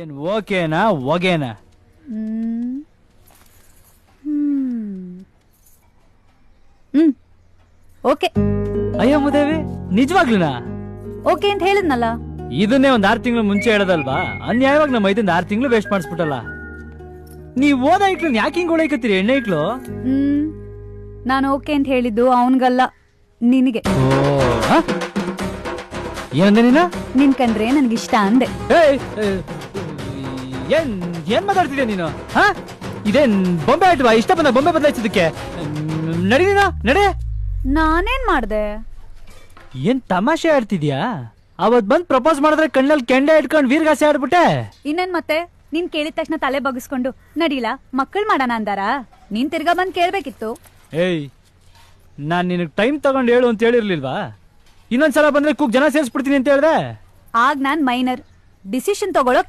ಏನ್ ಓಕೆನಾ ಒಗೆನಾ? ಓಕೆ. ಅಯ್ಯೋ ಮುದೇವಿ, ನಿಜವಾಗ್ಲೂನಾ? ಓಕೆ ಅಂತ ಹೇಳಿದ್ನಲ್ಲ. ಇದನ್ನೇ ಒಂದ್ 6 ತಿಂಗಳು ಮುಂಚೆ ಹೇಳೋದಲ್ವಾ? ಅನ್ಯಾಯವಾಗಿ ನಮ್ಮ 6 ತಿಂಗಳು ವೇಸ್ಟ್ ಮಾಡಿಸ್ಬಿಟ್ಟಲ್ಲ. ನೀವ್ ಓದ ಇಕ್ಳು ಯಾಕೆ ಹಿಂಗ್ ಉಳೈಕತ್ತೀರಿ ಎಣ್ಣೆ ಇಕ್ಳು? ನಾನು ಓಕೆ ಅಂತ ಹೇಳಿದ್ದು ಅವನ್ಗಲ್ಲ, ನಿನಗೆ. ಏನಂದೆ ನೀನ? ನಿನ್ ಕಂಡ್ರೆ ನನ್ಗಿಷ್ಟ ಅಂದೆ. ಏನ್ ಮಾತಾಡ್ತಿದ್ಯಾ ನೀನು? ಇದೇನ್ ಬೊಂಬೆ ಆಯ್ತವಾ? ಇಷ್ಟ ಬಂದ ಬೊಂಬೆ ಬದಲಾಯಿಸೋದಕ್ಕೆ ನಡಿ ನೀನ ನಡೆ. ನಾನೇನ್ ಮಾಡ್ದೆ? ಏನ್ ತಮಾಷೆ ಆಡ್ತಿದ್ಯಾ? ಅವತ್ ಬಂದ್ ಪ್ರಪೋಸ್ ಮಾಡಿದ್ರೆ ಕಣ್ಣಲ್ಲಿ ಕೆಂಡೆ ಇಟ್ಕೊಂಡ್ ವೀರ್ಗಾಸೆ ಆಡ್ಬಿಟ್ಟೆ. ಇನ್ನೇನ್ ಮತ್ತೆ? ನೀನ್ ಕೇಳಿದ ತಕ್ಷಣ ತಲೆ ಬಗ್ಗಿಸ್ಕೊಂಡು ನಡೀಲಾ ಮಕ್ಕಳು ಮಾಡೋಣ ಅಂದಾರ? ನೀನ್ ತಿರ್ಗಾ ಬಂದ್ ಕೇಳ್ಬೇಕಿತ್ತು. ನಾನ್ ನಿನಗ್ ಟೈಮ್ ತಗೊಂಡ್ ಹೇಳು ಅಂತ ಹೇಳಿರ್ಲಿಲ್ವಾ? ಇನ್ನೊಂದ್ಸಲ ಬಂದ್ರೆ ಕೂಗ್ ಜನ ಸೇರಿಸ್ಬಿಡ್ತೀನಿ ಅಂತ ಹೇಳ್ದೆ. ಆಗ ನಾನ್ ಮೈನರ್ ಡಿಸಿಷನ್ ತಗೊಳ್ಳೋ